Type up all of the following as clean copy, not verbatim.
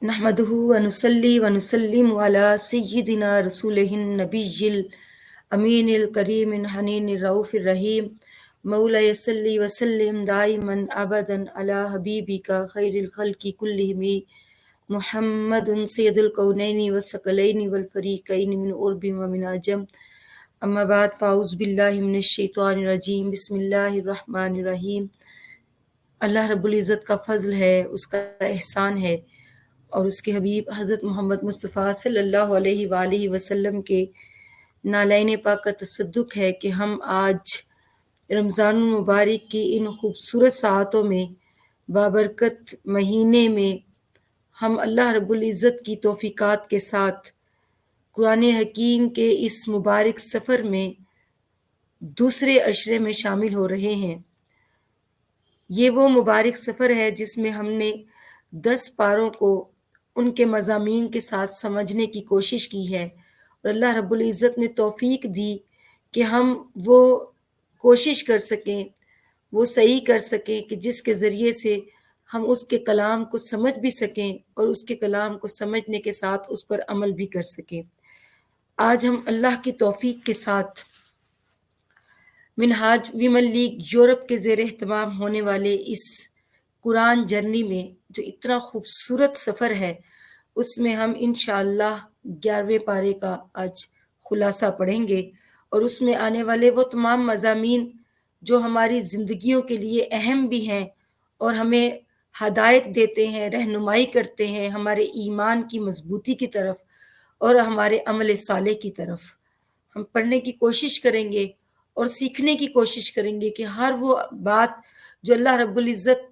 نحمده ونصلي ونسلم على سيدنا رسوله النبي الأمين الكريم الحنين الرؤوف الرحيم مولاي صل وسلم دائما أبدا على حبيبك خير الخلق كلهم محمد سيد الكونين والثقلين والفريقين من عرب ومن عجم اما بعد فاعوذ باللہ من الشیطان الرجیم بسم اللہ الرحمن الرحیم۔ اللہ رب العزت کا فضل ہے، اس کا احسان ہے، اور اس کے حبیب حضرت محمد مصطفیٰ صلی اللہ علیہ وآلہ وسلم کے نالین پاک کا تصدق ہے کہ ہم آج رمضان المبارک کی ان خوبصورت ساعتوں میں، بابرکت مہینے میں، ہم اللہ رب العزت کی توفیقات کے ساتھ قرآن حکیم کے اس مبارک سفر میں دوسرے عشرے میں شامل ہو رہے ہیں۔ یہ وہ مبارک سفر ہے جس میں ہم نے 10 پاروں کو ان کے مضامین کے ساتھ سمجھنے کی کوشش کی ہے، اور اللہ رب العزت نے توفیق دی کہ ہم وہ کوشش کر سکیں، وہ صحیح کر سکیں کہ جس کے ذریعے سے ہم اس کے کلام کو سمجھ بھی سکیں اور اس کے کلام کو سمجھنے کے ساتھ اس پر عمل بھی کر سکیں۔ آج ہم اللہ کی توفیق کے ساتھ منہاج ویمن لیگ یورپ کے زیر اہتمام ہونے والے اس قرآن جرنی میں جو اتنا خوبصورت سفر ہے، اس میں ہم انشاءاللہ 11ویں پارے کا آج خلاصہ پڑھیں گے، اور اس میں آنے والے وہ تمام مضامین جو ہماری زندگیوں کے لیے اہم بھی ہیں اور ہمیں ہدایت دیتے ہیں، رہنمائی کرتے ہیں ہمارے ایمان کی مضبوطی کی طرف اور ہمارے عمل صالح کی طرف۔ ہم پڑھنے کی کوشش کریں گے اور سیکھنے کی کوشش کریں گے کہ ہر وہ بات جو اللہ رب العزت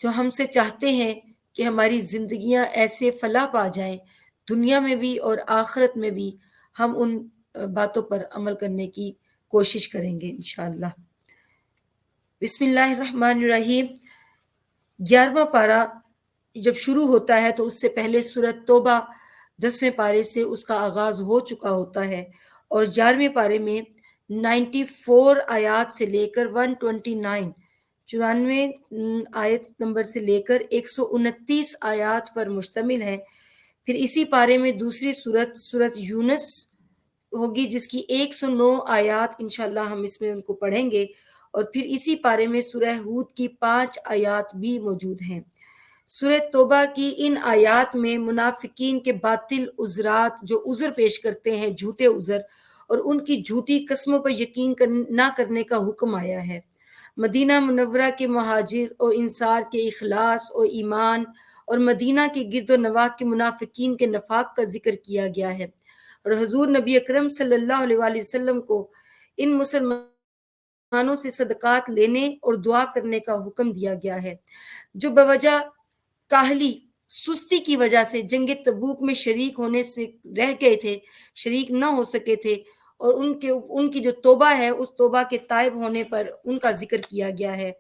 جو ہم سے چاہتے ہیں کہ ہماری زندگیاں ایسے فلاح پا جائیں دنیا میں بھی اور آخرت میں بھی، ہم ان باتوں پر عمل کرنے کی کوشش کریں گے انشاءاللہ۔ بسم اللہ الرحمن الرحیم۔ 11واں پارہ جب شروع ہوتا ہے تو اس سے پہلے سورۃ توبہ 10ویں پارے سے اس کا آغاز ہو چکا ہوتا ہے، اور 11ویں پارے میں 94 آیات سے لے کر 129 94 آیت نمبر سے لے کر 129 آیات پر مشتمل ہے۔ پھر اسی پارے میں دوسری سورۃ یونس ہوگی جس کی 109 آیات انشاءاللہ ہم اس میں ان کو پڑھیں گے، اور پھر اسی پارے میں سورہ ہود کی 5 آیات بھی موجود ہیں۔ سورہ توبہ کی ان آیات میں منافقین کے باطل عذرات جو عذر پیش کرتے ہیں، جھوٹے عذر، اور ان کی جھوٹی قسموں پر یقین نہ کرنے کا حکم آیا ہے۔ مدینہ منورہ کے مہاجر اور انصار کے اخلاص اور ایمان، اور مدینہ کے گرد و نواح کے منافقین کے نفاق کا ذکر کیا گیا ہے، اور حضور نبی اکرم صلی اللہ علیہ وآلہ وسلم کو ان مسلمانوں سے صدقات لینے اور دعا کرنے کا حکم دیا گیا ہے جو بوجہ کاہلی سستی کی وجہ سے جنگ تبوک میں شریک ہونے سے رہ گئے تھے، شریک نہ ہو سکے تھے، اور ان کی جو توبہ ہے اس توبہ کے تائب ہونے پر ان کا ذکر کیا گیا ہے۔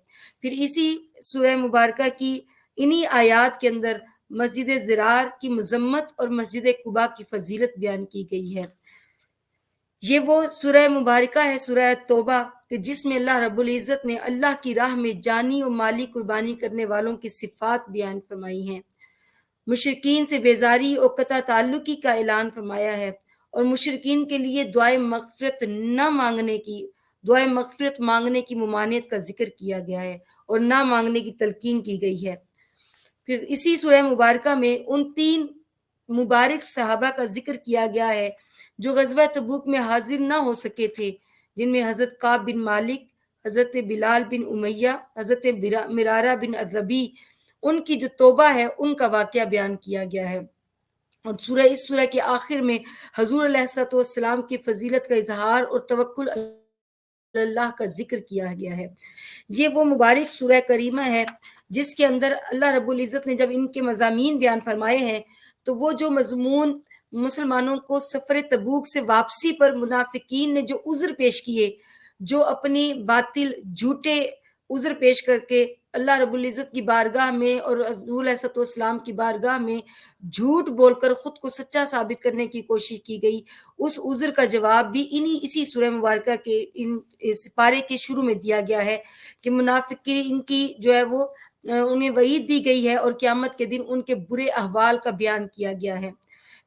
پھر اسی سورہ مبارکہ کی انہی آیات کے اندر مسجد ضرار کی مذمت اور مسجد قباء کی فضیلت بیان کی گئی ہے۔ یہ وہ سورہ مبارکہ ہے، سورہ توبہ، کہ جس میں اللہ رب العزت نے اللہ کی راہ میں جانی و مالی قربانی کرنے والوں کی صفات بیان فرمائی ہیں، مشرکین سے بیزاری اور قطع تعلقی کا اعلان فرمایا ہے، اور مشرکین کے لیے دعائے مغفرت مانگنے کی ممانعت کا ذکر کیا گیا ہے اور نہ مانگنے کی تلقین کی گئی ہے۔ پھر اسی سورہ مبارکہ میں ان 3 مبارک صحابہ کا ذکر کیا گیا ہے جو غزوہ تبوک میں حاضر نہ ہو سکے تھے، جن میں حضرت کعب بن مالک، حضرت بلال بن امیہ، حضرت مرارہ بن الربیع، ان کی جو توبہ ہے ان کا واقعہ بیان کیا گیا ہے، اور اس سورہ کے آخر میں حضور علیہ الصلوۃ والسلام کی فضیلت کا اظہار اور توکل اللہ کا ذکر کیا گیا ہے۔ یہ وہ مبارک سورہ کریمہ ہے جس کے اندر اللہ رب العزت نے جب ان کے مضامین بیان فرمائے ہیں تو وہ جو مضمون مسلمانوں کو سفر تبوک سے واپسی پر منافقین نے جو عذر پیش کیے، جو اپنی باطل جھوٹے عذر پیش کر کے اللہ رب العزت کی بارگاہ میں اور حضور علیہ السلام کی بارگاہ میں جھوٹ بول کر خود کو سچا ثابت کرنے کی کوشش کی گئی، اس عذر کا جواب بھی اسی سورہ مبارکہ کے اس پارے کے شروع میں دیا گیا ہے کہ منافقین کی جو ہے وہ انہیں وعید دی گئی ہے اور قیامت کے دن ان کے برے احوال کا بیان کیا گیا ہے۔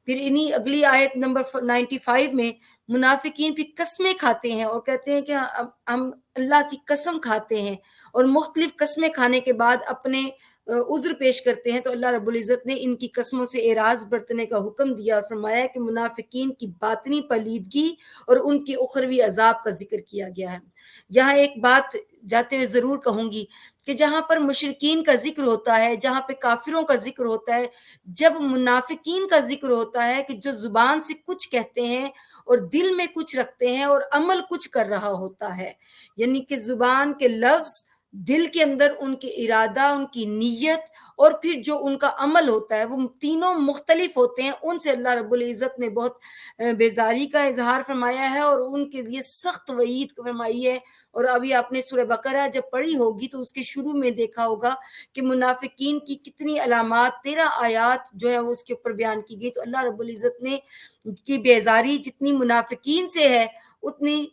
پھر انہی اگلی آیت نمبر 95 میں منافقین بھی قسمیں کھاتے ہیں اور کہتے ہیں کہ ہم اللہ کی قسم کھاتے ہیں، اور مختلف قسمیں کھانے کے بعد اپنے عذر پیش کرتے ہیں، تو اللہ رب العزت نے ان کی قسموں سے اعراض برتنے کا حکم دیا اور فرمایا کہ منافقین کی باطنی پلیدگی اور ان کی اخروی عذاب کا ذکر کیا گیا ہے۔ یہاں ایک بات جاتے ہوئے ضرور کہوں گی کہ جہاں پر مشرکین کا ذکر ہوتا ہے، جہاں پہ کافروں کا ذکر ہوتا ہے، جب منافقین کا ذکر ہوتا ہے کہ جو زبان سے کچھ کہتے ہیں اور دل میں کچھ رکھتے ہیں اور عمل کچھ کر رہا ہوتا ہے، یعنی کہ زبان کے لفظ، دل کے اندر ان کے ارادہ، ان کی نیت، اور پھر جو ان کا عمل ہوتا ہے، وہ تینوں مختلف ہوتے ہیں۔ ان سے اللہ رب العزت نے بہت بیزاری کا اظہار فرمایا ہے اور ان کے لیے سخت وعید فرمائی ہے۔ اور ابھی آپ نے سورہ بقرہ جب پڑھی ہوگی تو اس کے شروع میں دیکھا ہوگا کہ منافقین کی کتنی علامات، 13 آیات جو ہے وہ اس کے اوپر بیان کی گئی۔ تو اللہ رب العزت نے کی بیزاری جتنی منافقین سے ہے اتنی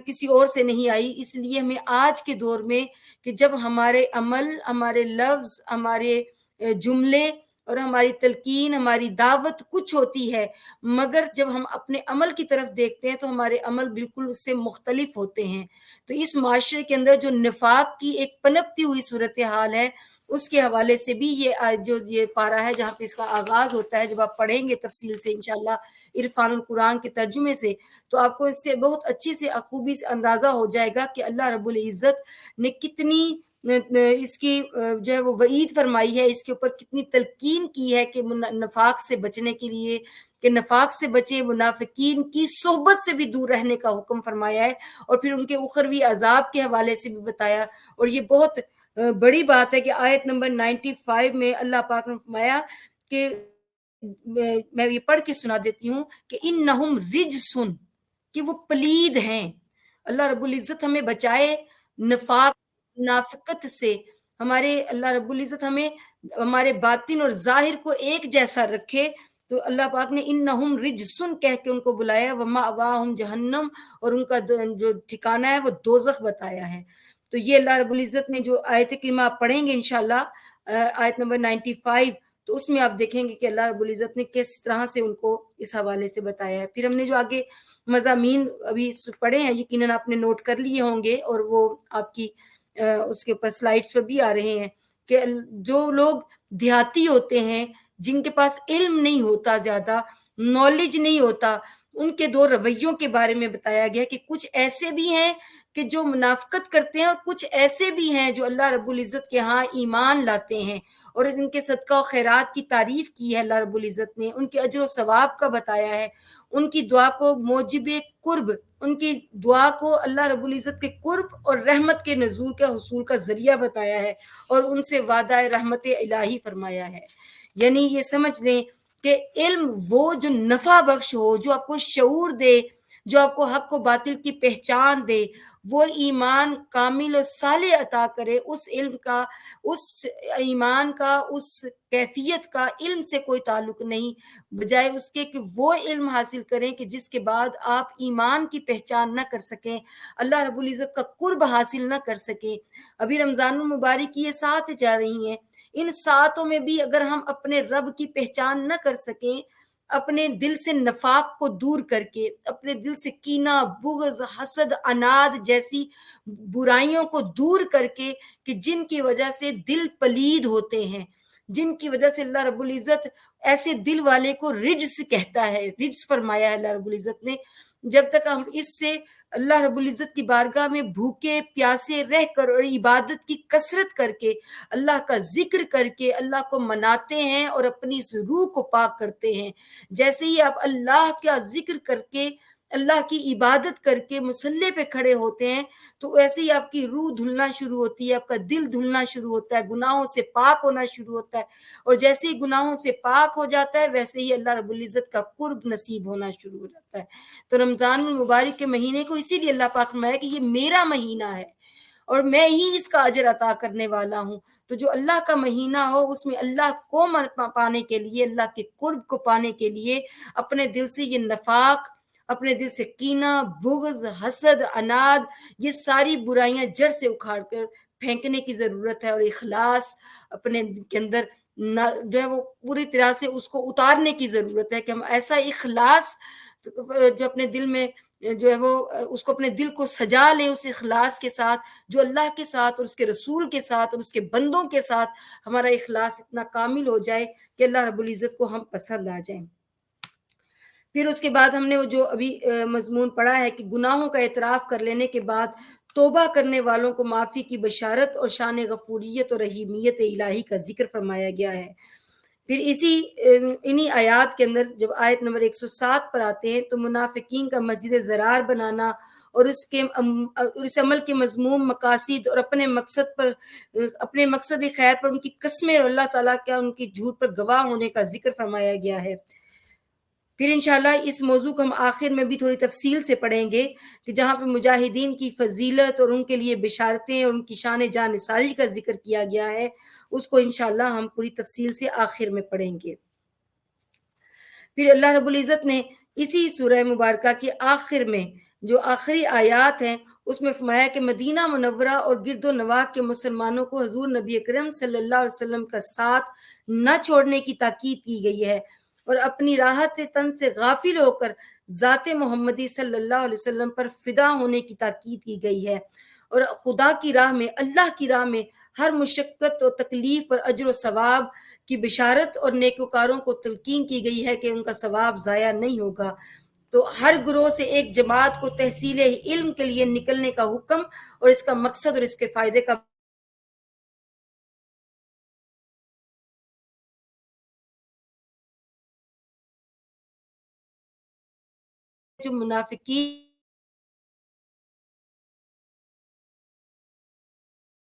کسی اور سے نہیں آئی۔ اس لیے ہمیں آج کے دور میں کہ جب ہمارے عمل، ہمارے لفظ، ہمارے جملے اور ہماری تلقین، ہماری دعوت کچھ ہوتی ہے، مگر جب ہم اپنے عمل کی طرف دیکھتے ہیں تو ہمارے عمل بالکل اس سے مختلف ہوتے ہیں۔ تو اس معاشرے کے اندر جو نفاق کی ایک پنپتی ہوئی صورتحال ہے، اس کے حوالے سے بھی یہ پارہ ہے جہاں پہ اس کا آغاز ہوتا ہے، جب آپ پڑھیں گے تفصیل سے انشاءاللہ عرفان القرآن کے ترجمے سے، تو آپ کو اس سے بہت اچھی سے خوبی سے اندازہ ہو جائے گا کہ اللہ رب العزت نے کتنی اس کی جو ہے وہ وعید فرمائی ہے، اس کے اوپر کتنی تلقین کی ہے کہ نفاق سے بچنے کے لیے، کہ نفاق سے بچے، منافقین کی صحبت سے بھی دور رہنے کا حکم فرمایا ہے، اور پھر ان کے اخروی عذاب کے حوالے سے بھی بتایا۔ اور یہ بہت بڑی بات ہے کہ آیت نمبر 95 میں اللہ پاک نے فرمایا کہ میں یہ پڑھ کے سنا دیتی ہوں کہ انہم رجسن، کہ وہ پلید ہیں۔ اللہ رب العزت ہمیں بچائے نفاق، منافقت سے۔ ہمارے اللہ رب العزت ہمیں ہمارے باطن اور ظاہر کو ایک جیسا رکھے۔ تو اللہ پاک نے انہم رجسن کہہ کے ان کو بلایا، ومأواہم جہنم، اور ان کا جو ٹھکانہ ہے وہ دوزخ بتایا ہے۔ تو یہ اللہ رب العزت نے جو آیت کریمہ آپ پڑھیں گے انشاءاللہ آیت نمبر 95، تو اس میں آپ دیکھیں گے کہ اللہ رب العزت نے کس طرح سے ان کو اس حوالے سے بتایا ہے۔ پھر ہم نے جو آگے مضامین ابھی پڑھے ہیں یقیناً آپ نے نوٹ کر لیے ہوں گے، اور وہ آپ کی اس کے اوپر سلائیڈز پر بھی آ رہے ہیں کہ جو لوگ دیہاتی ہوتے ہیں، جن کے پاس علم نہیں ہوتا، زیادہ نالج نہیں ہوتا، ان کے دو رویوں کے بارے میں بتایا گیا کہ کچھ ایسے بھی ہیں کہ جو منافقت کرتے ہیں، اور کچھ ایسے بھی ہیں جو اللہ رب العزت کے ہاں ایمان لاتے ہیں، اور ان کے صدقہ و خیرات کی تعریف کی ہے اللہ رب العزت نے، ان کے اجر و ثواب کا بتایا ہے، ان کی دعا کو موجب قرب، ان کی دعا کو اللہ رب العزت کے قرب اور رحمت کے نزول کا حصول کا ذریعہ بتایا ہے، اور ان سے وعدہ رحمت الہی فرمایا ہے۔ یعنی یہ سمجھ لیں کہ علم وہ جو نفع بخش ہو، جو آپ کو شعور دے، جو آپ کو حق و باطل کی پہچان دے، وہ ایمان کامل و صالح عطا کرے، اس علم کا، اس ایمان کا، اس کیفیت کا علم سے کوئی تعلق نہیں، بجائے اس کے کہ وہ علم حاصل کریں کہ جس کے بعد آپ ایمان کی پہچان نہ کر سکیں، اللہ رب العزت کا قرب حاصل نہ کر سکیں۔ ابھی رمضان المبارک کی یہ 7 جا رہی ہیں، ان 7 میں بھی اگر ہم اپنے رب کی پہچان نہ کر سکیں، اپنے دل سے نفاق کو دور کر کے، اپنے دل سے کینہ، بغض، حسد، عناد جیسی برائیوں کو دور کر کے، کہ جن کی وجہ سے دل پلید ہوتے ہیں، جن کی وجہ سے اللہ رب العزت ایسے دل والے کو رجس کہتا ہے، رجس فرمایا ہے اللہ رب العزت نے۔ جب تک ہم اس سے اللہ رب العزت کی بارگاہ میں بھوکے پیاسے رہ کر اور عبادت کی کثرت کر کے، اللہ کا ذکر کر کے اللہ کو مناتے ہیں اور اپنی اس روح کو پاک کرتے ہیں، جیسے ہی آپ اللہ کا ذکر کر کے، اللہ کی عبادت کر کے مصلی پہ کھڑے ہوتے ہیں، تو ایسے ہی آپ کی روح دھلنا شروع ہوتی ہے، آپ کا دل دھلنا شروع ہوتا ہے، گناہوں سے پاک ہونا شروع ہوتا ہے، اور جیسے ہی گناہوں سے پاک ہو جاتا ہے ویسے ہی اللہ رب العزت کا قرب نصیب ہونا شروع ہو جاتا ہے۔ تو رمضان المبارک کے مہینے کو اسی لیے اللہ پاک فرمایا کہ یہ میرا مہینہ ہے اور میں ہی اس کا اجر عطا کرنے والا ہوں۔ تو جو اللہ کا مہینہ ہو اس میں اللہ کو پانے کے لیے، اللہ کے قرب کو پانے کے لیے اپنے دل سے یہ نفاق، اپنے دل سے کینہ، بغض، حسد، عناد، یہ ساری برائیاں جڑ سے اکھاڑ کر پھینکنے کی ضرورت ہے اور اخلاص اپنے کے اندر جو ہے وہ پوری طرح سے اس کو اتارنے کی ضرورت ہے کہ ہم ایسا اخلاص جو اپنے دل میں جو ہے وہ اس کو اپنے دل کو سجا لیں اس اخلاص کے ساتھ جو اللہ کے ساتھ اور اس کے رسول کے ساتھ اور اس کے بندوں کے ساتھ ہمارا اخلاص اتنا کامل ہو جائے کہ اللہ رب العزت کو ہم پسند آ جائیں۔ پھر اس کے بعد ہم نے وہ جو ابھی مضمون پڑھا ہے کہ گناہوں کا اعتراف کر لینے کے بعد توبہ کرنے والوں کو معافی کی بشارت اور شان غفوریت اور رحیمیت الہی کا ذکر فرمایا گیا ہے۔ پھر انہی آیات کے اندر جب آیت نمبر 107 پر آتے ہیں تو منافقین کا مسجد زرار بنانا اور اس عمل کے مذموم مقاصد اور اپنے مقصد خیر پر ان کی قسمیں اور اللہ تعالیٰ کا ان کی جھوٹ پر گواہ ہونے کا ذکر فرمایا گیا ہے۔ پھر انشاءاللہ اس موضوع کو ہم آخر میں بھی تھوڑی تفصیل سے پڑھیں گے کہ جہاں پہ مجاہدین کی فضیلت اور ان کے لیے بشارتیں اور ان کی شان جاں نثاری کا ذکر کیا گیا ہے، اس کو انشاءاللہ ہم پوری تفصیل سے آخر میں پڑھیں گے۔ پھر اللہ رب العزت نے اسی سورہ مبارکہ کے آخر میں جو آخری آیات ہیں اس میں فرمایا کہ مدینہ منورہ اور گرد و نواح کے مسلمانوں کو حضور نبی اکرم صلی اللہ علیہ وسلم کا ساتھ نہ چھوڑنے کی تاکید کی گئی ہے اور اپنی راحت تن سے غافل ہو کر ذات محمدی صلی اللہ علیہ وسلم پر فدا ہونے کی تاکید کی گئی ہے، اور خدا کی راہ میں اللہ کی راہ میں ہر مشقت و تکلیف پر اجر و ثواب کی بشارت اور نیکوکاروں کو تلقین کی گئی ہے کہ ان کا ثواب ضائع نہیں ہوگا۔ تو ہر گروہ سے ایک جماعت کو تحصیل علم کے لیے نکلنے کا حکم اور اس کا مقصد اور اس کے فائدے کا جو منافقین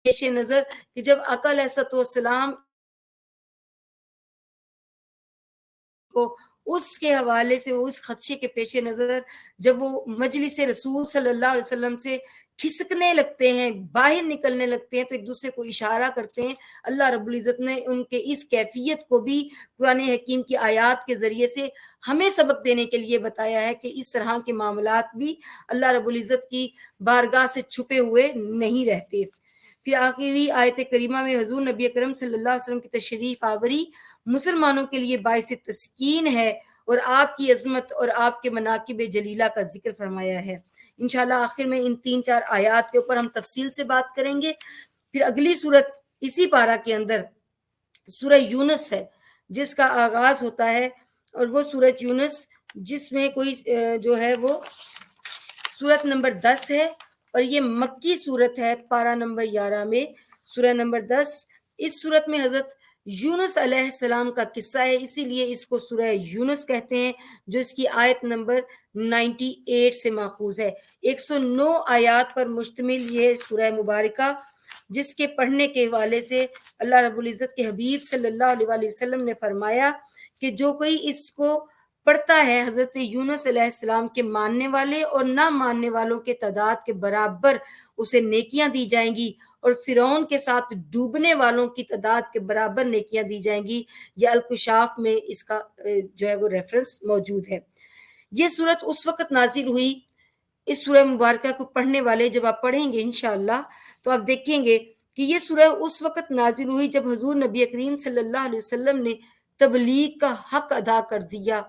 پیش نظر کہ جب آقا علیہ الصلوۃ والسلام کو اس کے حوالے سے اس خدشے کے پیش نظر جب وہ مجلس رسول صلی اللہ علیہ وسلم سے کھسکنے لگتے ہیں، باہر نکلنے لگتے ہیں، تو ایک دوسرے کو اشارہ کرتے ہیں۔ اللہ رب العزت نے ان کے اس کیفیت کو بھی قرآن حکیم کی آیات کے ذریعے سے ہمیں سبق دینے کے لیے بتایا ہے کہ اس طرح کے معاملات بھی اللہ رب العزت کی بارگاہ سے چھپے ہوئے نہیں رہتے۔ پھر آخری آیت کریمہ میں حضور نبی اکرم صلی اللہ علیہ وسلم کی تشریف آوری مسلمانوں کے لیے باعث تسکین ہے اور آپ کی عظمت اور آپ کے مناقب جلیلہ کا ذکر فرمایا ہے۔ انشاءاللہ آخر میں ان 3-4 آیات کے اوپر ہم تفصیل سے بات کریں گے۔ پھر اگلی سورت اسی پارہ کے اندر سورہ یونس ہے جس کا آغاز ہوتا ہے، اور وہ سورہ یونس جس میں کوئی جو ہے وہ سورت نمبر 10 ہے، اور یہ مکی سورت ہے پارہ نمبر 11 میں سورہ نمبر 10۔ اس سورت میں حضرت یونس علیہ السلام کا قصہ ہے، اسی لیے اس کو سورہ یونس کہتے ہیں، جو اس کی آیت نمبر 98 سے ماخوذ ہے۔ 109 آیات پر مشتمل یہ سورہ مبارکہ، جس کے پڑھنے کے حوالے سے اللہ رب العزت کے حبیب صلی اللہ علیہ وآلہ وسلم نے فرمایا کہ جو کوئی اس کو پڑھتا ہے حضرت یونس علیہ السلام کے ماننے والے اور نہ ماننے والوں کے تعداد کے برابر اسے نیکیاں دی جائیں گی، اور فرعون کے ساتھ ڈوبنے والوں کی تعداد کے برابر نیکیاں دی جائیں گی۔ یہ الکشاف میں اس کا جو ہے وہ ریفرنس موجود ہے۔ یہ سورت اس وقت نازل ہوئی، اس سورہ مبارکہ کو پڑھنے والے جب آپ پڑھیں گے انشاءاللہ تو آپ دیکھیں گے کہ یہ سورہ اس وقت نازل ہوئی جب حضور نبی کریم صلی اللہ علیہ وسلم نے تبلیغ کا حق ادا کر دیا،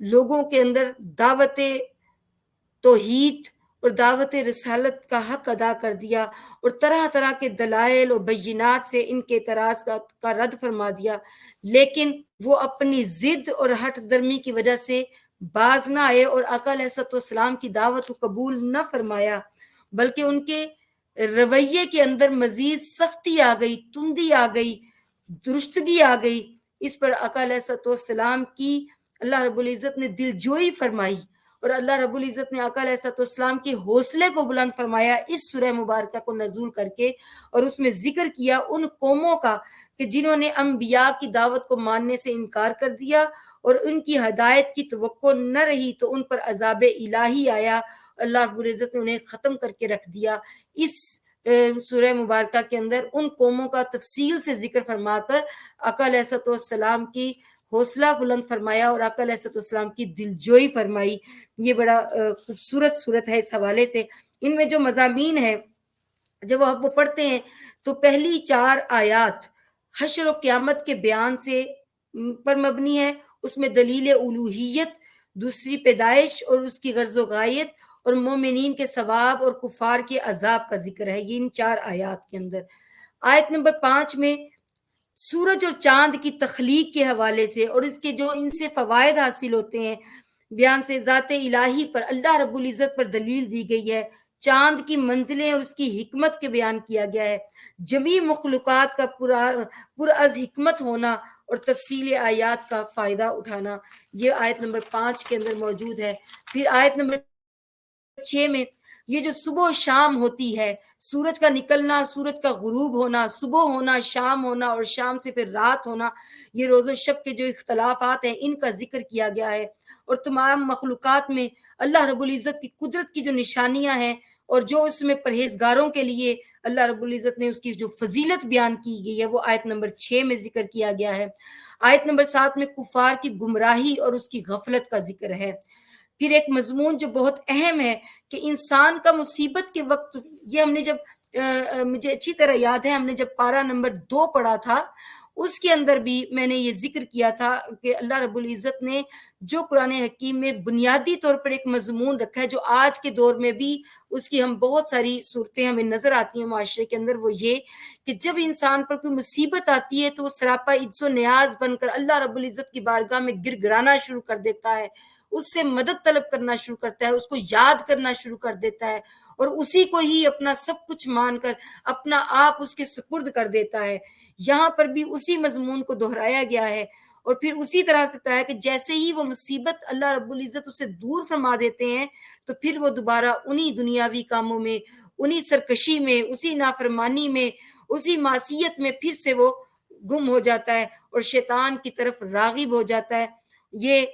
لوگوں کے اندر دعوت توحید اور دعوت رسالت کا حق ادا کر دیا، اور طرح طرح کے دلائل اور بینات سے ان کے اعتراض کا رد فرما دیا، لیکن وہ اپنی ضد اور ہٹ درمی کی وجہ سے باز نہ آئے اور آقا علیہ الصلوۃ والسلام کی دعوت کو قبول نہ فرمایا، بلکہ ان کے رویے کے اندر مزید سختی آ گئی، تندی آ گئی، درستگی آ گئی۔ اس پر آقا علیہ الصلوۃ والسلام کی اللہ رب العزت نے دل جوئی فرمائی، اور اللہ رب العزت نے آقا علیہ الصلوۃ والسلام کے حوصلے کو بلند فرمایا اس سورہ مبارکہ کو نزول کر کے، اور اس میں ذکر کیا ان قوموں کا کہ جنہوں نے انبیاء کی دعوت کو ماننے سے انکار کر دیا اور ان کی ہدایت کی توقع نہ رہی تو ان پر عذاب الہی آیا، اللہ رب العزت نے انہیں ختم کر کے رکھ دیا۔ اس سورہ مبارکہ کے اندر ان قوموں کا تفصیل سے ذکر فرما کر آقا علیہ الصلوۃ والسلام کی حوصلہ بلند فرمایا اور آقا علیہ الصلوۃ والسلام کی دلجوئی فرمائی۔ یہ بڑا خوبصورت صورت ہے اس حوالے سے۔ ان میں جو مضامین ہیں جب وہ پڑھتے ہیں تو پہلی 4 آیات حشر و قیامت کے بیان سے پر مبنی ہے، اس میں دلیل الوہیت، دوسری پیدائش اور اس کی غرض و غایت، اور مومنین کے ثواب اور کفار کے عذاب کا ذکر ہے، یہ ان 4 آیات کے اندر۔ آیت نمبر 5 میں سورج اور چاند کی تخلیق کے حوالے سے اور اس کے جو ان سے فوائد حاصل ہوتے ہیں بیان سے ذات الہی پر اللہ رب العزت پر دلیل دی گئی ہے، چاند کی منزلیں اور اس کی حکمت کے بیان کیا گیا ہے، جمیع مخلوقات کا پر از حکمت ہونا اور تفصیل آیات کا فائدہ اٹھانا، یہ آیت نمبر 5 کے اندر موجود ہے۔ پھر آیت نمبر 6 میں یہ جو صبح و شام ہوتی ہے، سورج کا نکلنا، سورج کا غروب ہونا، صبح ہونا، شام ہونا، اور شام سے پھر رات ہونا، یہ روز و شب کے جو اختلافات ہیں ان کا ذکر کیا گیا ہے، اور تمام مخلوقات میں اللہ رب العزت کی قدرت کی جو نشانیاں ہیں اور جو اس میں پرہیزگاروں کے لیے اللہ رب العزت نے اس کی جو فضیلت بیان کی گئی ہے وہ آیت نمبر 6 میں ذکر کیا گیا ہے۔ آیت نمبر 7 میں کفار کی گمراہی اور اس کی غفلت کا ذکر ہے۔ پھر ایک مضمون جو بہت اہم ہے کہ انسان کا مصیبت کے وقت، یہ ہم نے جب مجھے اچھی طرح یاد ہے ہم نے جب پارہ نمبر 2 پڑھا تھا اس کے اندر بھی میں نے یہ ذکر کیا تھا کہ اللہ رب العزت نے جو قرآن حکیم میں بنیادی طور پر ایک مضمون رکھا ہے جو آج کے دور میں بھی اس کی ہم بہت ساری صورتیں ہمیں نظر آتی ہیں معاشرے کے اندر، وہ یہ کہ جب انسان پر کوئی مصیبت آتی ہے تو وہ سراپا عجز و نیاز بن کر اللہ رب العزت کی بارگاہ میں گر گرانا شروع کر دیتا ہے، اس سے مدد طلب کرنا شروع کرتا ہے، اس کو یاد کرنا شروع کر دیتا ہے، اور اسی کو ہی اپنا سب کچھ مان کر اپنا آپ اس کے سپرد کر دیتا ہے۔ یہاں پر بھی اسی مضمون کو دہرایا گیا ہے، اور پھر اسی طرح سے ہے کہ جیسے ہی وہ مصیبت اللہ رب العزت اسے دور فرما دیتے ہیں تو پھر وہ دوبارہ انہی دنیاوی کاموں میں، انہی سرکشی میں، اسی نافرمانی میں، اسی معصیت میں پھر سے وہ گم ہو جاتا ہے اور شیطان کی طرف راغب ہو جاتا ہے۔ یہ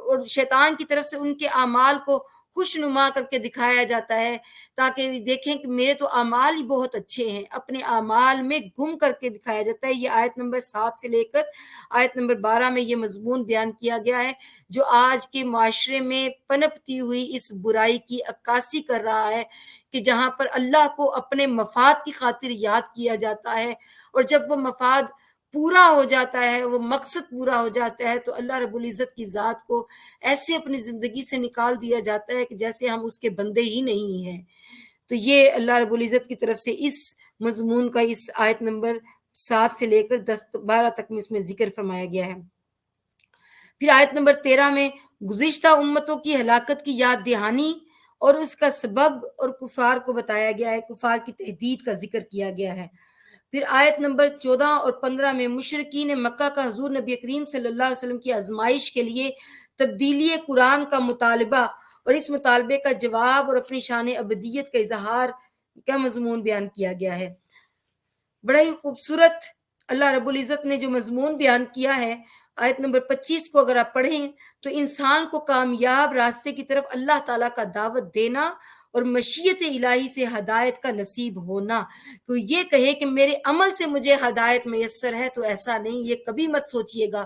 اور شیطان کی طرف سے ان کے اعمال کو خوشنما کر کے دکھایا جاتا ہے تاکہ دیکھیں کہ میرے تو اعمال ہی بہت اچھے ہیں، اپنے اعمال میں گم کر کے دکھایا جاتا ہے۔ یہ آیت نمبر 7 سے لے کر آیت نمبر 12 میں یہ مضمون بیان کیا گیا ہے جو آج کے معاشرے میں پنپتی ہوئی اس برائی کی عکاسی کر رہا ہے کہ جہاں پر اللہ کو اپنے مفاد کی خاطر یاد کیا جاتا ہے، اور جب وہ مفاد پورا ہو جاتا ہے، وہ مقصد پورا ہو جاتا ہے تو اللہ رب العزت کی ذات کو ایسے اپنی زندگی سے نکال دیا جاتا ہے کہ جیسے ہم اس کے بندے ہی نہیں ہیں۔ تو یہ اللہ رب العزت کی طرف سے اس مضمون کا اس آیت نمبر 7 سے لے کر 12 تک میں اس میں ذکر فرمایا گیا ہے۔ پھر آیت نمبر 13 میں گزشتہ امتوں کی ہلاکت کی یاد دہانی اور اس کا سبب اور کفار کو بتایا گیا ہے، کفار کی تحدید کا ذکر کیا گیا ہے۔ پھر آیت نمبر 14 اور 15 میں مشرکین مکہ کا حضور نبی کریم صلی اللہ علیہ وسلم کی آزمائش کے لیے تبدیلی قرآن کا مطالبہ اور اس مطالبے کا جواب اور اپنی شان ابدیت کا اظہار کا مضمون بیان کیا گیا ہے۔ بڑا ہی خوبصورت اللہ رب العزت نے جو مضمون بیان کیا ہے، آیت نمبر 25 کو اگر آپ پڑھیں تو انسان کو کامیاب راستے کی طرف اللہ تعالیٰ کا دعوت دینا اور مشیت الہی سے ہدایت کا نصیب ہونا۔ تو یہ کہے کہ میرے عمل سے مجھے ہدایت میسر ہے تو ایسا نہیں، یہ کبھی مت سوچئے گا،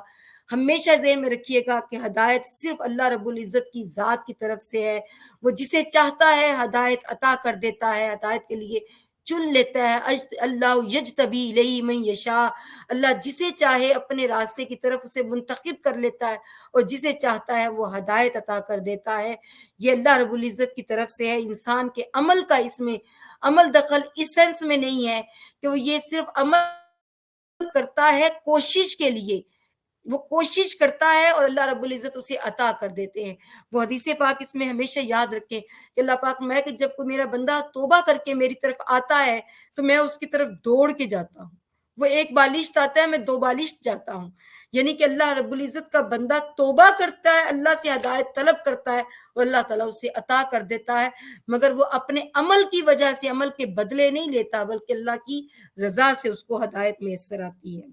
ہمیشہ ذہن میں رکھیے گا کہ ہدایت صرف اللہ رب العزت کی ذات کی طرف سے ہے، وہ جسے چاہتا ہے ہدایت عطا کر دیتا ہے، ہدایت کے لیے چن لیتا ہے۔ اللہ یجتبی الیہ من یشاء، اللہ جسے چاہے اپنے راستے کی طرف اسے منتخب کر لیتا ہے اور جسے چاہتا ہے وہ ہدایت عطا کر دیتا ہے۔ یہ اللہ رب العزت کی طرف سے ہے، انسان کے عمل کا اس میں عمل دخل اس سینس میں نہیں ہے کہ وہ یہ صرف عمل کرتا ہے کوشش کے لیے، وہ کوشش کرتا ہے اور اللہ رب العزت اسے عطا کر دیتے ہیں۔ وہ حدیث پاک اس میں ہمیشہ یاد رکھیں کہ اللہ پاک میں کہ جب کوئی میرا بندہ توبہ کر کے میری طرف آتا ہے تو میں اس کی طرف دوڑ کے جاتا ہوں، وہ ایک بالشت آتا ہے میں 2 بالشت جاتا ہوں، یعنی کہ اللہ رب العزت کا بندہ توبہ کرتا ہے، اللہ سے ہدایت طلب کرتا ہے اور اللہ تعالیٰ اسے عطا کر دیتا ہے، مگر وہ اپنے عمل کی وجہ سے عمل کے بدلے نہیں لیتا بلکہ اللہ کی رضا سے اس کو ہدایت میسر آتی ہے۔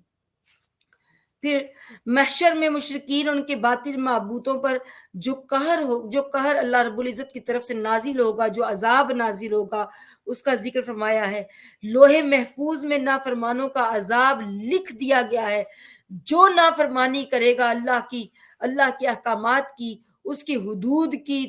پھر محشر میں مشرکین اور ان کے باطل معبودوں پر جو قہر اللہ رب العزت کی طرف سے نازل ہوگا، جو عذاب نازل ہوگا اس کا ذکر فرمایا ہے۔ لوح محفوظ میں نافرمانوں کا عذاب لکھ دیا گیا ہے، جو نافرمانی کرے گا اللہ کے احکامات کی اس کی حدود کی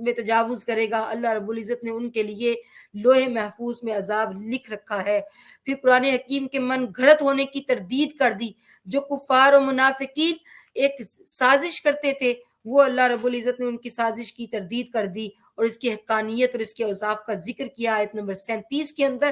میں تجاوز کرے گا، اللہ رب العزت نے ان کے لیے لوح محفوظ میں عذاب لکھ رکھا ہے۔ پھر قرآن حکیم کے من گھڑت ہونے کی تردید کر دی، جو کفار و منافقین ایک سازش کرتے تھے، وہ اللہ رب العزت نے ان کی سازش کی تردید کر دی اور اس کی حقانیت اور اس کے اوصاف کا ذکر کیا آیت نمبر 37 کے اندر۔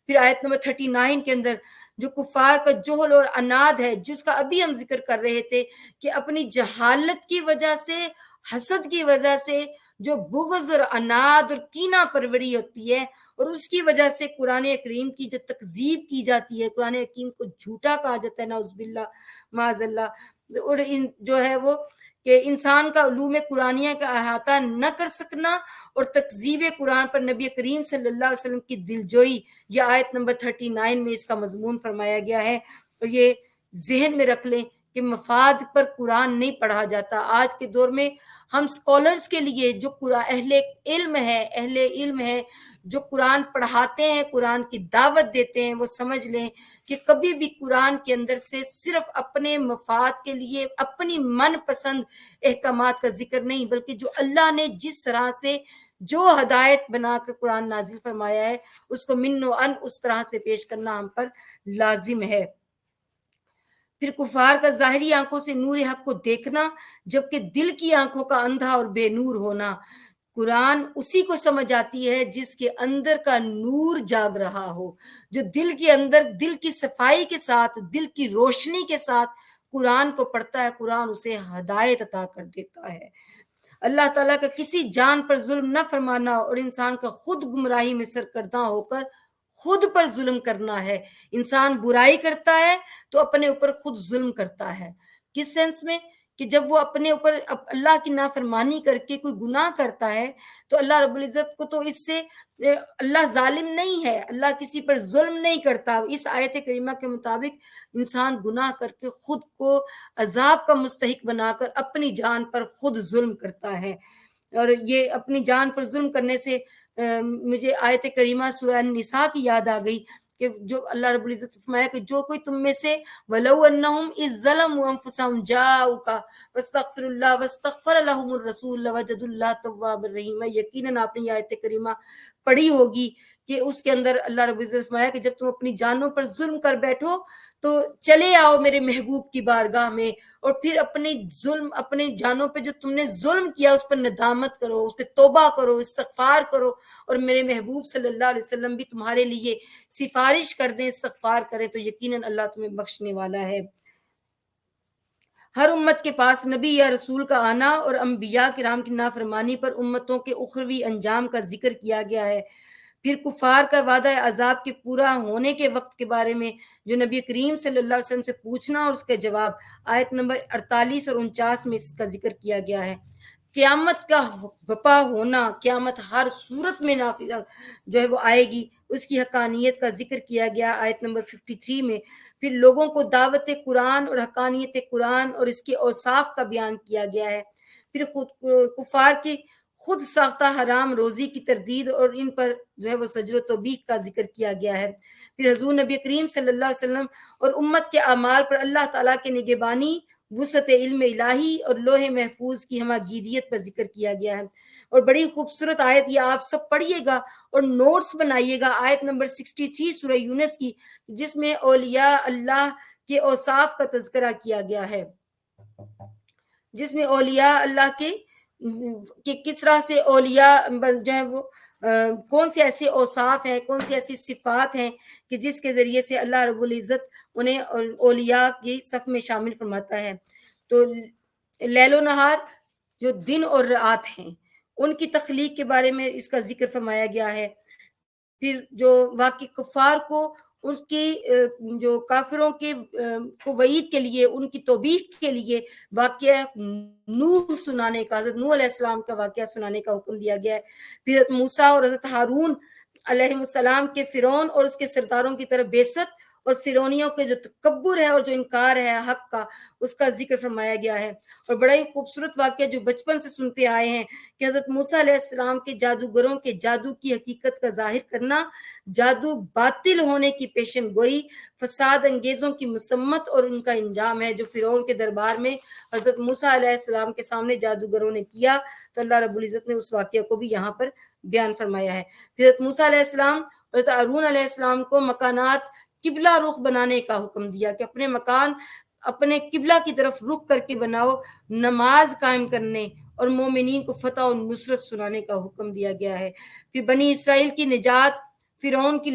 پھر آیت نمبر 39 کے اندر جو کفار کا جہل اور عناد ہے، جس کا ابھی ہم ذکر کر رہے تھے کہ اپنی جہالت کی وجہ سے، حسد کی وجہ سے جو بغض اور عناد اور کینہ پروری ہوتی ہے، اور اس کی وجہ سے قرآن کریم کی جو تکذیب کی جاتی ہے، قرآن حکیم کو جھوٹا کہا جاتا ہے، نعوذ باللہ معاذ اللہ، اور جو ہے وہ کہ انسان کا علوم قرآنیہ کا احاطہ نہ کر سکنا اور تکذیب قرآن پر نبی کریم صلی اللہ علیہ وسلم کی دلجوئی، یہ آیت نمبر 39 میں اس کا مضمون فرمایا گیا ہے۔ اور یہ ذہن میں رکھ لیں کہ مفاد پر قرآن نہیں پڑھا جاتا۔ آج کے دور میں ہم اسکالرز کے لیے جو اہل علم ہے جو قرآن پڑھاتے ہیں، قرآن کی دعوت دیتے ہیں، وہ سمجھ لیں کہ کبھی بھی قرآن کے اندر سے صرف اپنے مفاد کے لیے اپنی من پسند احکامات کا ذکر نہیں، بلکہ جو اللہ نے جس طرح سے جو ہدایت بنا کر قرآن نازل فرمایا ہے، اس کو من و ان اس طرح سے پیش کرنا ہم پر لازم ہے۔ پھر کفار کا ظاہری آنکھوں سے نور حق کو دیکھنا، جبکہ دل کی آنکھوں کا اندھا اور بے نور ہونا۔ قرآن اسی کو سمجھ آتی ہے جس کے اندر کا نور جاگ رہا ہو، جو دل کے اندر دل کی صفائی کے ساتھ، دل کی روشنی کے ساتھ قرآن کو پڑھتا ہے، قرآن اسے ہدایت عطا کر دیتا ہے۔ اللہ تعالیٰ کا کسی جان پر ظلم نہ فرمانا اور انسان کا خود گمراہی میں سرگرداں ہو کر خود پر ظلم کرنا ہے۔ انسان برائی کرتا ہے تو اپنے اوپر خود ظلم کرتا ہے۔ کس سینس میں؟ کہ جب وہ اپنے اوپر اللہ کی نافرمانی کر کے کوئی گناہ کرتا ہے تو اللہ رب العزت کو تو اس سے اللہ ظالم نہیں ہے، اللہ کسی پر ظلم نہیں کرتا۔ اس آیت کریمہ کے مطابق انسان گناہ کر کے خود کو عذاب کا مستحق بنا کر اپنی جان پر خود ظلم کرتا ہے۔ اور یہ اپنی جان پر ظلم کرنے سے مجھے آیت کریمہ سورہ النساء کی یاد آ گئی کہ جو اللہ رب العزت فرمایا کہ جو کوئی تم میں سے وَلَوْ أَنَّهُمْ إِذْ ظَلَمُوا أَنفُسَهُمْ جَاءُوكَ وَاسْتَغْفِرُوا اللَّهَ وَاسْتَغْفَرَ لَهُمُ الرَّسُولُ لَوَجَدُوا اللَّهَ تَوَّابًا رَحِيمًا۔ یقیناً آپ نے یہ آیت کریمہ پڑھی ہوگی کہ اس کے اندر اللہ رب العزت فرمایا کہ جب تم اپنی جانوں پر ظلم کر بیٹھو تو چلے آؤ میرے محبوب کی بارگاہ میں، اور پھر اپنے جانوں پہ جو تم نے ظلم کیا اس پر ندامت کرو، اس پہ توبہ کرو، استغفار کرو، اور میرے محبوب صلی اللہ علیہ وسلم بھی تمہارے لیے سفارش کر دیں، استغفار کریں، تو یقیناً اللہ تمہیں بخشنے والا ہے۔ ہر امت کے پاس نبی یا رسول کا آنا اور انبیاء کرام کی نافرمانی پر امتوں کے اخروی انجام کا ذکر کیا گیا ہے۔ پھر کفار کا وعدہ عذاب کے پورا ہونے کے وقت کے بارے میں جو نبی کریم صلی اللہ علیہ وسلم سے پوچھنا اور اس کا جواب آیت نمبر 48 اور 49 میں اس کا ذکر کیا گیا ہے۔ قیامت کا بپا ہونا، قیامت ہر صورت میں نافذ جو ہے وہ آئے گی، اس کی حقانیت کا ذکر کیا گیا آیت نمبر 53 میں۔ پھر لوگوں کو دعوت قرآن اور حقانیت قرآن اور اس کے اوصاف کا بیان کیا گیا ہے۔ پھر کفار کی خود ساختہ حرام روزی کی تردید اور ان پر جو ہے وہ زجر و توبیخ کا ذکر کیا گیا ہے۔ پھر حضور نبی کریم صلی اللہ علیہ وسلم اور امت کے اعمال پر اللہ تعالیٰ کے نگہبانی، وسعت علم الہی اور لوح محفوظ کی ہماگیریت پر ذکر کیا گیا ہے۔ اور بڑی خوبصورت آیت یہ آپ سب پڑھیے گا اور نوٹس بنائیے گا، آیت نمبر 63 سورہ یونس کی، جس میں اولیاء اللہ کے اوصاف کا تذکرہ کیا گیا ہے، جس میں اولیاء اللہ کے کہ کس طرح سے اولیاء جو ہے وہ کون سے ایسے اوصاف ہیں، کون سی ایسی صفات ہیں کہ جس کے ذریعے سے اللہ رب العزت انہیں اولیاء کی صف میں شامل فرماتا ہے۔ تو لیل و نہار جو دن اور رات ہیں ان کی تخلیق کے بارے میں اس کا ذکر فرمایا گیا ہے۔ پھر جو واقعی کفار کو اس کی جو کافروں کے کو وعید کے لیے، ان کی توبیخ کے لیے واقعہ نوح سنانے کا، حضرت نوح علیہ السلام کا واقعہ سنانے کا حکم دیا گیا ہے۔ پھر حضرت موسیٰ اور حضرت ہارون علیہ السلام کے فرعون اور اس کے سرداروں کی طرف بعثت اور فرعونیوں کے جو تکبر ہے اور جو انکار ہے حق کا، اس کا ذکر فرمایا گیا ہے۔ اور بڑا ہی خوبصورت واقعہ جو بچپن سے سنتے آئے ہیں کہ حضرت موسیٰ علیہ السلام کے جادوگروں کے جادو کی حقیقت کا ظاہر کرنا، جادو باطل ہونے کی پیشن گوئی، فساد انگیزوں کی مسمت اور ان کا انجام ہے، جو فرعون کے دربار میں حضرت موسیٰ علیہ السلام کے سامنے جادوگروں نے کیا۔ تو اللہ رب العزت نے اس واقعہ کو بھی یہاں پر بیان فرمایا ہے۔ پھر حضرت موسیٰ علیہ السلام، حضرت ہارون علیہ السلام کو مکانات قبلہ رخ بنانے کا حکم دیا کہ اپنے مکان اپنے قبلہ کی طرف رخ کر کے بناؤ، نماز قائم کرنے اور مومنین کو فتح و نصرت سنانے کا حکم دیا گیا ہے۔ پھر بنی اسرائیل کی نجات، فرعون کی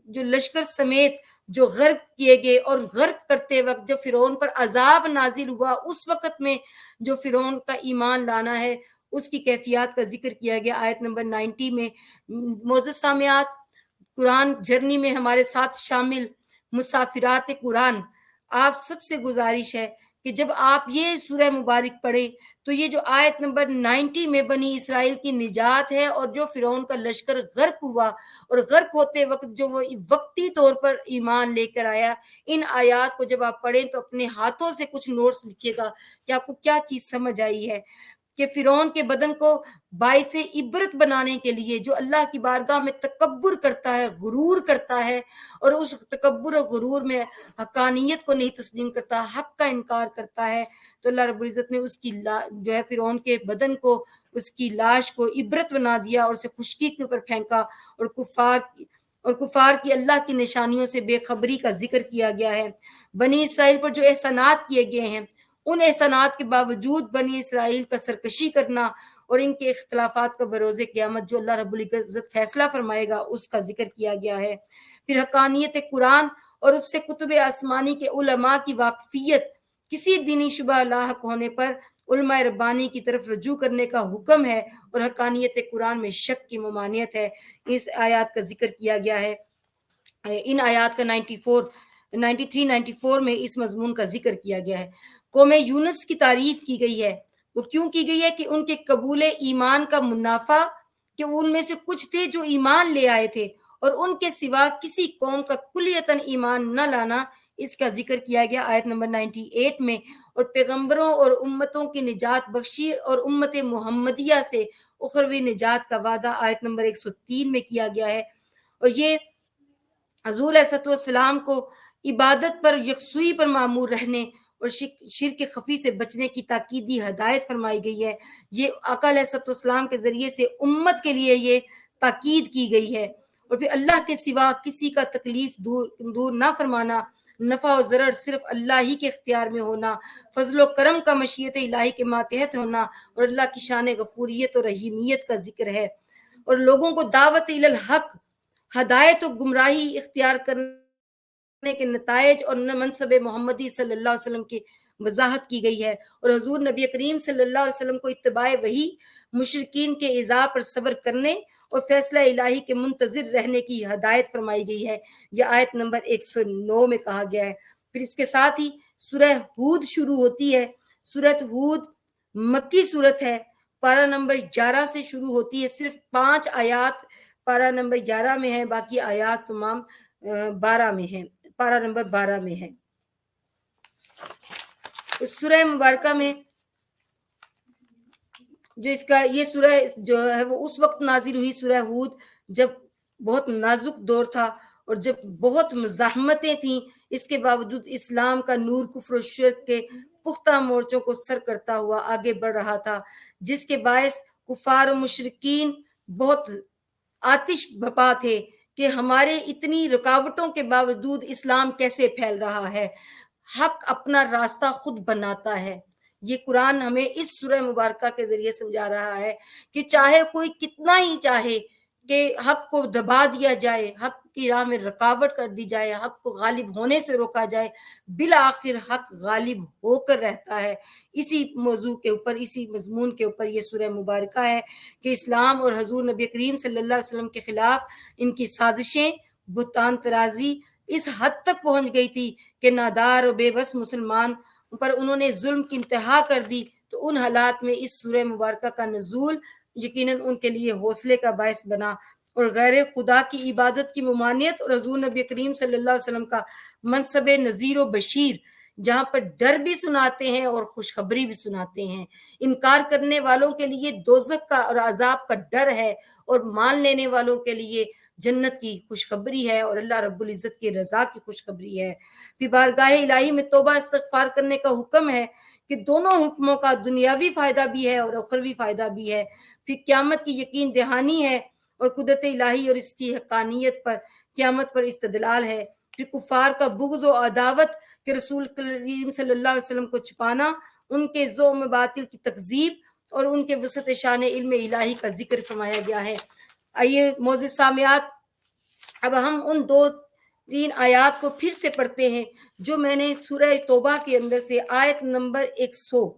جو لشکر سمیت جو غرق کیے گئے، اور غرق کرتے وقت جب فرعون پر عذاب نازل ہوا، اس وقت میں جو فرعون کا ایمان لانا ہے اس کی کیفیات کا ذکر کیا گیا آیت نمبر 90 میں۔ معزز سامعات، قرآن جرنی میں ہمارے ساتھ شامل مسافرات قرآن، آپ سب سے گزارش ہے کہ جب آپ یہ سورہ مبارک پڑھیں تو یہ جو آیت نمبر 90 میں بنی اسرائیل کی نجات ہے اور جو فرعون کا لشکر غرق ہوا، اور غرق ہوتے وقت جو وہ وقتی طور پر ایمان لے کر آیا، ان آیات کو جب آپ پڑھیں تو اپنے ہاتھوں سے کچھ نوٹس لکھیے گا کہ آپ کو کیا چیز سمجھ آئی ہے، کہ فرعون کے بدن کو باعث عبرت بنانے کے لیے جو اللہ کی بارگاہ میں تکبر کرتا ہے، غرور کرتا ہے، اور اس تکبر و غرور میں حقانیت کو نہیں تسلیم کرتا، حق کا انکار کرتا ہے، تو اللہ رب العزت نے اس کی جو ہے فرعون کے بدن کو، اس کی لاش کو عبرت بنا دیا اور اسے خشکی کے اوپر پھینکا، اور کفار کی اللہ کی نشانیوں سے بے خبری کا ذکر کیا گیا ہے۔ بنی اسرائیل پر جو احسانات کیے گئے ہیں، ان احسانات کے باوجود بنی اسرائیل کا سرکشی کرنا اور ان کے اختلافات کا بروز قیامت جو اللہ رب العزت فیصلہ فرمائے گا اس کا ذکر کیا گیا ہے۔ پھر حقانیت قرآن اور اس سے کتب آسمانی کے علماء کی واقفیت، کسی دینی شبہ لاحق ہونے پر علماء ربانی کی طرف رجوع کرنے کا حکم ہے، اور حقانیت قرآن میں شک کی ممانعت ہے، اس آیات کا ذکر کیا گیا ہے۔ ان آیات کا 93 94 میں اس مضمون کا ذکر کیا گیا ہے۔ قوم یونس کی تعریف کی گئی ہے، وہ کیوں کی گئی ہے کہ ان کے قبول ایمان کا منافع، کہ ان میں سے کچھ تھے جو ایمان لے آئے تھے اور ان کے سوا کسی قوم کا کلیتاً ایمان نہ لانا، اس کا ذکر کیا گیا آیت نمبر 98 میں۔ اور پیغمبروں اور امتوں کی نجات بخشی اور امت محمدیہ سے اخروی نجات کا وعدہ آیت نمبر 103 میں کیا گیا ہے۔ اور یہ حضور علیہ السلام کو عبادت پر یکسوئی پر معمور رہنے اور شرک خفی سے بچنے کی تاکیدی ہدایت فرمائی گئی ہے۔ یہ آقا علیہ السلام کے ذریعے سے امت کے لیے یہ تاکید کی گئی ہے۔ اور پھر اللہ کے سوا کسی کا تکلیف دور نہ فرمانا، نفع و ضرر صرف اللہ ہی کے اختیار میں ہونا، فضل و کرم کا مشیت الہی کے ماتحت ہونا، اور اللہ کی شان غفوریت اور رحیمیت کا ذکر ہے۔ اور لوگوں کو دعوت الی الحق، ہدایت و گمراہی اختیار کرنے کے نتائج اور منصب محمدی صلی اللہ علیہ وسلم کی وضاحت کی گئی ہے، اور حضور نبی کریم صلی اللہ علیہ وسلم کو اتباع وحی، مشرکین کے ایذا پر صبر کرنے اور فیصلہ الہی کے منتظر رہنے کی ہدایت فرمائی گئی ہے، یہ آیت نمبر 109 میں کہا گیا ہے۔ پھر اس کے ساتھ ہی سورہ ہود شروع ہوتی ہے۔ سورہ ہود مکی سورت ہے، پارہ نمبر 11 سے شروع ہوتی ہے، صرف 5 آیات پارہ نمبر 11 میں ہے، باقی آیات تمام 12 میں ہیں، پارہ نمبر 12 میں ہے۔ اس سورہ مبارکہ میں جو اس کا یہ سورہ جو ہے وہ اس وقت نازل ہوئی، سورہ ہود، جب بہت نازک دور تھا اور جب بہت مزاحمتیں تھیں، اس کے باوجود اسلام کا نور کفر و شرک کے پختہ مورچوں کو سر کرتا ہوا آگے بڑھ رہا تھا، جس کے باعث کفار و مشرکین بہت آتش بھپا تھے کہ ہمارے اتنی رکاوٹوں کے باوجود اسلام کیسے پھیل رہا ہے، حق اپنا راستہ خود بناتا ہے۔ یہ قرآن ہمیں اس سورہ مبارکہ کے ذریعے سمجھا رہا ہے کہ چاہے کوئی کتنا ہی چاہے کہ حق کو دبا دیا جائے، حق کی راہ میں رکاوٹ کر دی جائے، حق کو غالب ہونے سے روکا جائے، بالآخر حق غالب ہو کر رہتا ہے۔ اسی موضوع کے اوپر، اسی مضمون کے اوپر یہ سورہ مبارکہ ہے کہ اسلام اور حضور نبی کریم صلی اللہ علیہ وسلم کے خلاف ان کی سازشیں، بہتان طرازی اس حد تک پہنچ گئی تھی کہ نادار و بے بس مسلمان پر انہوں نے ظلم کی انتہا کر دی۔ تو ان حالات میں اس سورہ مبارکہ کا نزول یقیناً ان کے لیے حوصلے کا باعث بنا اور غیر خدا کی عبادت کی ممانعت، اور حضور نبی کریم صلی اللہ علیہ وسلم کا منصب نذیر و بشیر، جہاں پر ڈر بھی سناتے ہیں اور خوشخبری بھی سناتے ہیں۔ انکار کرنے والوں کے لیے دوزخ کا اور عذاب کا ڈر ہے، اور مان لینے والوں کے لیے جنت کی خوشخبری ہے اور اللہ رب العزت کی رضا کی خوشخبری ہے۔ پھر بارگاہ الہی میں توبہ استغفار کرنے کا حکم ہے کہ دونوں حکموں کا دنیاوی فائدہ بھی ہے اور اخروی فائدہ بھی ہے۔ پھر قیامت کی یقین دہانی ہے اور قدرت الہی اور اس کی حقانیت پر قیامت پر استدلال ہے۔ پھر کفار کا بغض و عداوت کہ رسول کریم صلی اللہ علیہ وسلم کو چھپانا، ان کے زعم باطل کی تکذیب اور ان کے وسعت شان علم الہی کا ذکر فرمایا گیا ہے۔ آئیے معزز سامعات، اب ہم ان 2-3 آیات کو پھر سے پڑھتے ہیں جو میں نے سورہ توبہ کے اندر سے آیت نمبر 100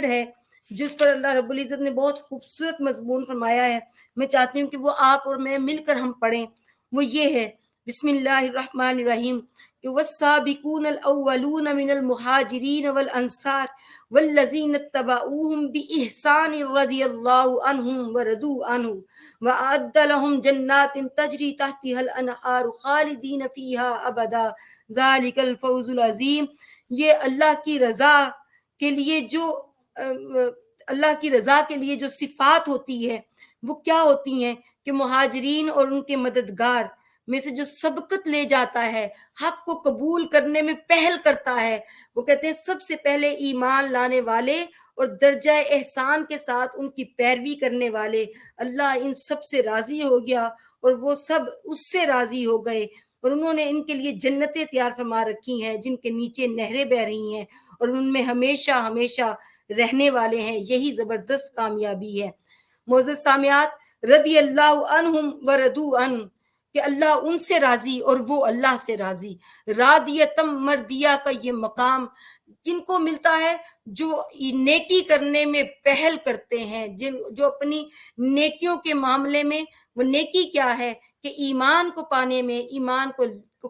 ہے، جس پر اللہ رب العزت نے بہت خوبصورت مضمون فرمایا ہے۔ میں چاہتی ہوں کہ وہ آپ اور میں مل کر ہم پڑھیں۔ وہ یہ ہے، بسم اللہ الرحمن الرحیم، کہ والسابقون الاولون من المہاجرین والانصار والذین اتبعوهم بإحسان رضی اللہ عنہم ورضوا عنہ وأعد لهم جنات تجری تحتها الانہار خالدین فیہا ابدا ذالک الفوز العظیم۔ یہ اللہ کی رضا کے لیے جو صفات ہوتی ہے وہ کیا ہوتی ہیں کہ مہاجرین اور ان کے مددگار میں سے جو سبقت لے جاتا ہے، حق کو قبول کرنے میں پہل کرتا ہے، وہ کہتے ہیں سب سے پہلے ایمان لانے والے اور درجہ احسان کے ساتھ ان کی پیروی کرنے والے، اللہ ان سب سے راضی ہو گیا اور وہ سب اس سے راضی ہو گئے، اور انہوں نے ان کے لیے جنتیں تیار فرما رکھی ہیں جن کے نیچے نہریں بہ رہی ہیں، اور ان میں ہمیشہ ہمیشہ رہنے والے ہیں۔ یہی زبردست کامیابی ہے۔ معزز سامعات، رضی اللہ عنہم ورضوا عنہ، کہ اللہ ان سے راضی اور وہ اللہ سے راضی۔ رادیتم مردیہ کا یہ مقام کن کو ملتا ہے؟ جو نیکی کرنے میں پہل کرتے ہیں، جو اپنی نیکیوں کے معاملے میں، وہ نیکی کیا ہے کہ ایمان کو پانے میں، ایمان کو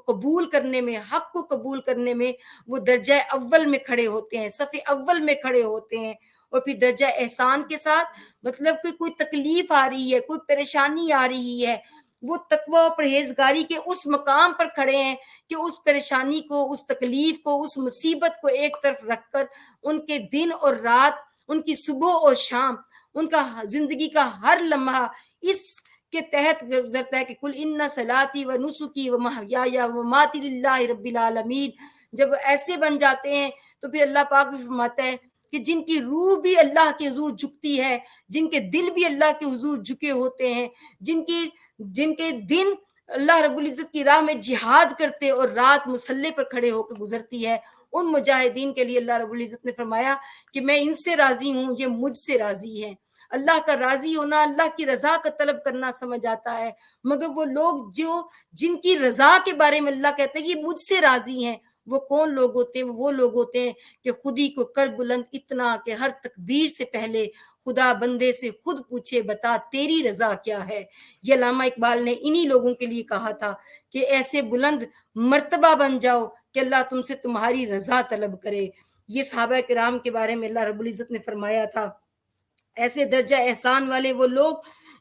قبول کرنے میں، حق کو قبول کرنے میں وہ درجہ اول میں کھڑے ہوتے ہیں، صف اول میں کھڑے ہوتے ہیں، اور پھر درجہ احسان کے ساتھ، مطلب کہ کوئی تکلیف آ رہی ہے، کوئی پریشانی آ رہی ہے، وہ تقوی و پرہیزگاری کے اس مقام پر کھڑے ہیں کہ اس پریشانی کو، اس تکلیف کو، اس مصیبت کو ایک طرف رکھ کر ان کے دن اور رات، ان کی صبح اور شام، ان کا زندگی کا ہر لمحہ اس کے تحت گزرتا ہے کہ کل ان صلاتی و نسکی و محیای و مماتی للہ رب العالمین۔ جب ایسے بن جاتے ہیں تو پھر اللہ پاک بھی فرماتا ہے کہ جن کی روح بھی اللہ کے حضور جھکتی ہے، جن کے دل بھی اللہ کے حضور جھکے ہوتے ہیں، جن کے دن اللہ رب العزت کی راہ میں جہاد کرتے اور رات مسلح پر کھڑے ہو کے گزرتی ہے، ان مجاہدین کے لیے اللہ رب العزت نے فرمایا کہ میں ان سے راضی ہوں، یہ مجھ سے راضی ہیں۔ اللہ کا راضی ہونا، اللہ کی رضا کا طلب کرنا سمجھ آتا ہے، مگر وہ لوگ جن کی رضا کے بارے میں اللہ کہتے ہیں یہ مجھ سے راضی ہیں، وہ کون لوگ ہوتے ہیں؟ وہ لوگ ہوتے ہیں کہ خودی کو کر بلند اتنا کہ ہر تقدیر سے پہلے خدا بندے سے خود پوچھے بتا تیری رضا کیا ہے۔ یہ علامہ اقبال نے انہی لوگوں کے لیے کہا تھا کہ ایسے بلند مرتبہ بن جاؤ کہ اللہ تم سے تمہاری رضا طلب کرے۔ یہ صحابہ کرام کے بارے میں اللہ رب العزت نے فرمایا تھا، ایسے درجہ احسان والے وہ لوگ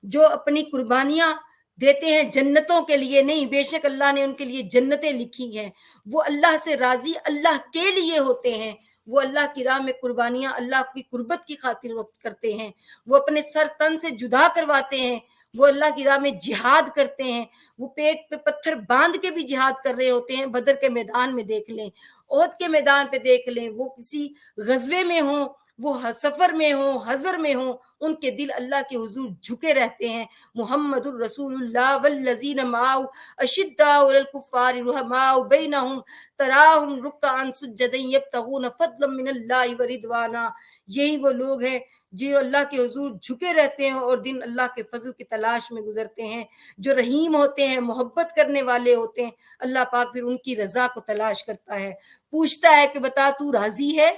جو اپنی قربانیاں دیتے ہیں جنتوں کے لیے نہیں، بے شک اللہ نے ان کے لیے جنتیں لکھی ہیں، وہ اللہ سے راضی اللہ کے لیے ہوتے ہیں، وہ اللہ کی راہ میں قربانیاں اللہ کی قربت کی خاطر وقت کرتے ہیں، وہ اپنے سر تن سے جدا کرواتے ہیں، وہ اللہ کی راہ میں جہاد کرتے ہیں، وہ پیٹ پہ پتھر باندھ کے بھی جہاد کر رہے ہوتے ہیں۔ بدر کے میدان میں دیکھ لیں، احد کے میدان پہ دیکھ لیں، وہ کسی غزوے میں ہوں، وہ سفر میں ہوں، حضر میں ہوں، ان کے دل اللہ کے حضور جھکے رہتے ہیں۔ محمد الرسول اللہ والذین معہ اشداء علی الکفار رحماء بینہم تراہم رکعا سجدا یبتغون فضلا من اللہ ورضوانا۔ یہی وہ لوگ ہیں جو اللہ کے حضور جھکے رہتے ہیں اور دن اللہ کے فضل کی تلاش میں گزرتے ہیں، جو رحیم ہوتے ہیں، محبت کرنے والے ہوتے ہیں۔ اللہ پاک پھر ان کی رضا کو تلاش کرتا ہے، پوچھتا ہے کہ بتا تو راضی ہے؟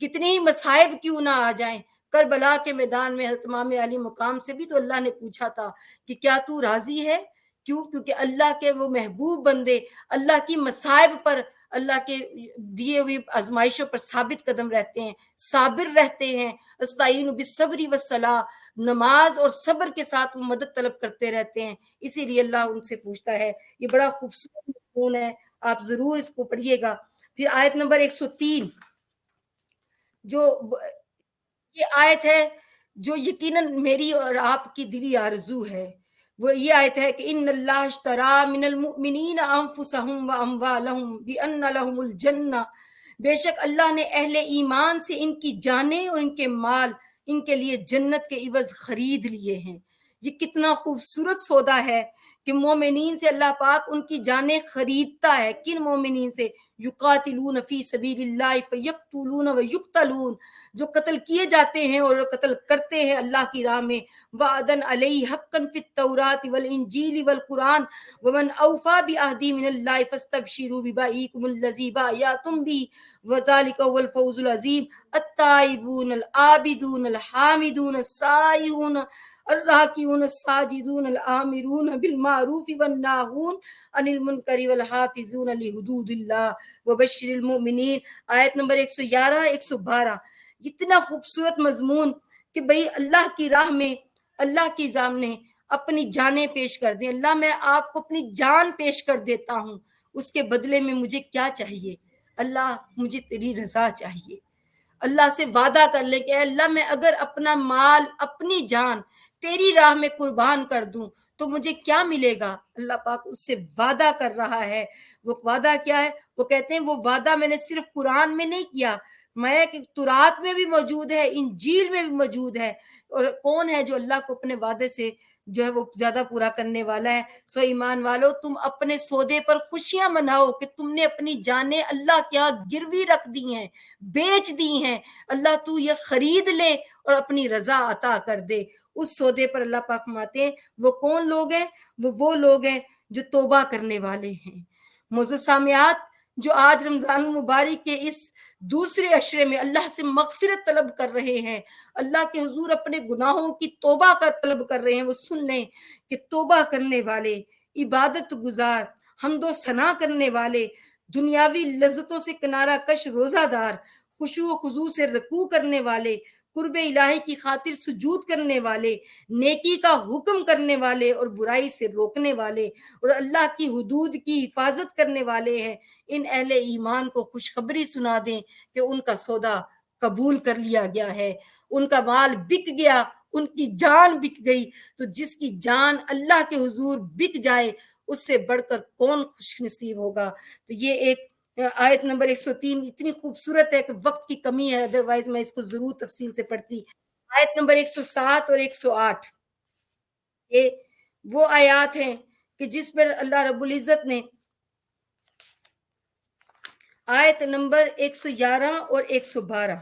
کتنے ہی مصائب کیوں نہ آ جائیں۔ کربلا کے میدان میں حضرت امام علی مقام سے بھی تو اللہ نے پوچھا تھا کہ کیا تو راضی ہے؟ کیوں؟ کیونکہ اللہ کے وہ محبوب بندے اللہ کی مصائب پر اللہ کے دیے ہوئے آزمائشوں پر ثابت قدم رہتے ہیں، صابر رہتے ہیں، استعین بالصبر والصلاح، نماز اور صبر کے ساتھ وہ مدد طلب کرتے رہتے ہیں، اسی لیے اللہ ان سے پوچھتا ہے۔ یہ بڑا خوبصورت مضمون ہے، آپ ضرور اس کو پڑھیے گا۔ پھر آیت نمبر 103 جو یہ آیت ہے جو یقیناً میری اور آپ کی دلی آرزو ہے، وہ یہ آیت ہے کہ ان اللہ اشترا من المؤمنین انفسهم واموالهم بان لهم الجنہ، بے شک اللہ نے اہل ایمان سے ان کی جانیں اور ان کے مال ان کے لیے جنت کے عوض خرید لیے ہیں۔ یہ کتنا خوبصورت سودا ہے کہ مومنین سے اللہ پاک ان کی جانیں خریدتا ہے۔ کن مومنین سے؟ یقاتلون فی سبیل اللہ فیقتلون ویقتلون، جو قتل کیے جاتے ہیں اور قتل کرتے ہیں اللہ کی راہ میں۔ وعدن علیہ حقا فی التوراۃ والانجیل والقرآن ومن اوفی بعہدہ من اللہ فاستبشروا ببیعکم الذی بایعتم بہ وذلک هو الفوز العظیم۔ التائبون العابدون الحامدون السائحون الراکعون الساجدون الآمرون بالمعروف والناہون عن المنکر والحافظون لحدود اللہ وبشر المؤمنین۔ آیت نمبر 111 112، اتنا خوبصورت مضمون کہ بھئی اللہ کی راہ میں اللہ کی سامنے اپنی جانیں پیش کر دیں۔ اللہ میں آپ کو اپنی جان پیش کر دیتا ہوں، اس کے بدلے میں مجھے کیا چاہیے؟ اللہ مجھے تیری رضا چاہیے۔ اللہ سے وعدہ کر لے کہ اے اللہ میں اگر اپنا مال اپنی جان تیری راہ میں قربان کر دوں تو مجھے کیا ملے گا؟ اللہ پاک اس سے وعدہ کر رہا ہے۔ وہ وعدہ کیا ہے؟ وہ کہتے ہیں وہ وعدہ میں نے صرف قرآن میں نہیں کیا، میں کہ تورات میں بھی موجود ہے، انجیل میں بھی موجود ہے۔ اور کون ہے جو اللہ کو اپنے وعدے سے جو ہے وہ زیادہ پورا کرنے والا ہے؟ سو ایمان والو، تم اپنے سودے پر خوشیاں مناؤ کہ تم نے اپنی جانیں اللہ کے ہاں گروی رکھ دی ہیں، بیچ دی ہیں۔ اللہ تو یہ خرید لے اور اپنی رضا عطا کر دے۔ اس سودے پر اللہ پاک فرماتے ہیں وہ کون لوگ ہیں؟ وہ لوگ ہیں جو توبہ کرنے والے ہیں۔ معزز سامعات، جو آج رمضان المبارک کے اس دوسرے عشرے میں اللہ سے مغفرت طلب کر رہے ہیں، اللہ کے حضور اپنے گناہوں کی توبہ کا طلب کر رہے ہیں، وہ سن لیں کہ توبہ کرنے والے، عبادت گزار، حمد و ثنا کرنے والے، دنیاوی لذتوں سے کنارہ کش روزہ دار، خشوع و خضوع سے رکوع کرنے والے، قرب الہی کی خاطر سجود کرنے والے، نیکی کا حکم کرنے والے اور برائی سے روکنے والے اور اللہ کی حدود کی حفاظت کرنے والے ہیں، ان اہل ایمان کو خوشخبری سنا دیں کہ ان کا سودا قبول کر لیا گیا ہے، ان کا مال بک گیا، ان کی جان بک گئی۔ تو جس کی جان اللہ کے حضور بک جائے اس سے بڑھ کر کون خوش نصیب ہوگا؟ تو یہ ایک آیت نمبر 103 اتنی خوبصورت ہے کہ وقت کی کمی ہے، ادروائز میں اس کو ضرور تفصیل سے پڑھتی۔ آیت نمبر 107 اور 108 یہ وہ آیات ہیں کہ جس پر اللہ رب العزت نے آیت نمبر 111 اور 112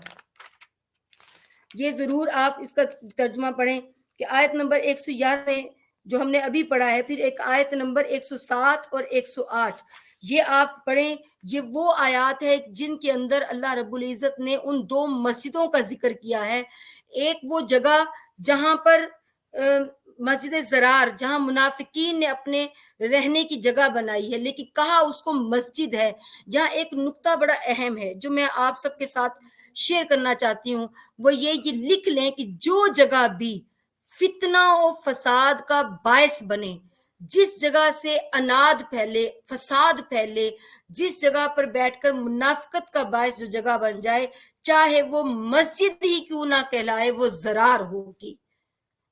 یہ ضرور آپ اس کا ترجمہ پڑھیں کہ آیت نمبر 111 میں جو ہم نے ابھی پڑھا ہے، پھر ایک آیت نمبر 107 اور 108 یہ آپ پڑھیں۔ یہ وہ آیات ہے جن کے اندر اللہ رب العزت نے ان دو مسجدوں کا ذکر کیا ہے۔ ایک وہ جگہ جہاں پر مسجد زرار، جہاں منافقین نے اپنے رہنے کی جگہ بنائی ہے لیکن کہا اس کو مسجد ہے۔ یہاں ایک نقطہ بڑا اہم ہے جو میں آپ سب کے ساتھ شیئر کرنا چاہتی ہوں، وہ یہ لکھ لیں کہ جو جگہ بھی فتنہ و فساد کا باعث بنے، جس جگہ سے اناد پھیلے، فساد پھیلے، جس جگہ پر بیٹھ کر منافقت کا باعث جو جگہ بن جائے، چاہے وہ مسجد ہی کیوں نہ کہلائے، وہ زرار ہوگی۔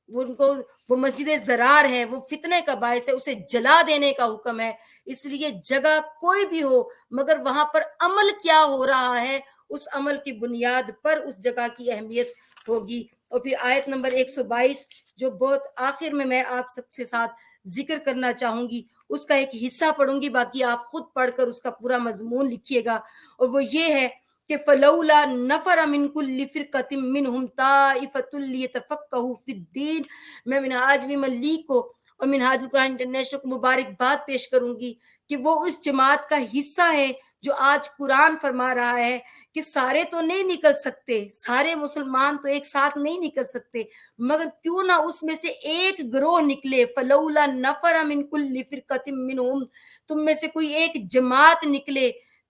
وہ مسجد زرار ہے، وہ فتنے کا باعث ہے، اسے جلا دینے کا حکم ہے۔ اس لیے جگہ کوئی بھی ہو مگر وہاں پر عمل کیا ہو رہا ہے، اس عمل کی بنیاد پر اس جگہ کی اہمیت ہوگی۔ اور پھر آیت نمبر 122 جو بہت آخر میں آپ سب سے ساتھ ذکر کرنا چاہوں گی، اس کا ایک حصہ پڑھوں گی، باقی آپ خود پڑھ کر اس کا پورا مضمون لکھیے گا۔ اور وہ یہ ہے کہ فلولا نفر من کل فرقۃ منہم طائفۃ لیتفقہوا فی الدین۔ میں منہاج ملی کو اور منہاج القرآن انٹرنیشنل کو مبارکباد پیش کروں گی کہ وہ اس جماعت کا حصہ ہے جو آج قرآن فرما رہا ہے کہ سارے تو نہیں نکل سکتے، سارے مسلمان تو ایک ساتھ نہیں نکل سکتے، مگر کیوں نہ اس میں سے ایک گروہ نکلے۔ فلولا نفر من کل فرقۃ منہم، تم میں سے کوئی ایک جماعت نکلے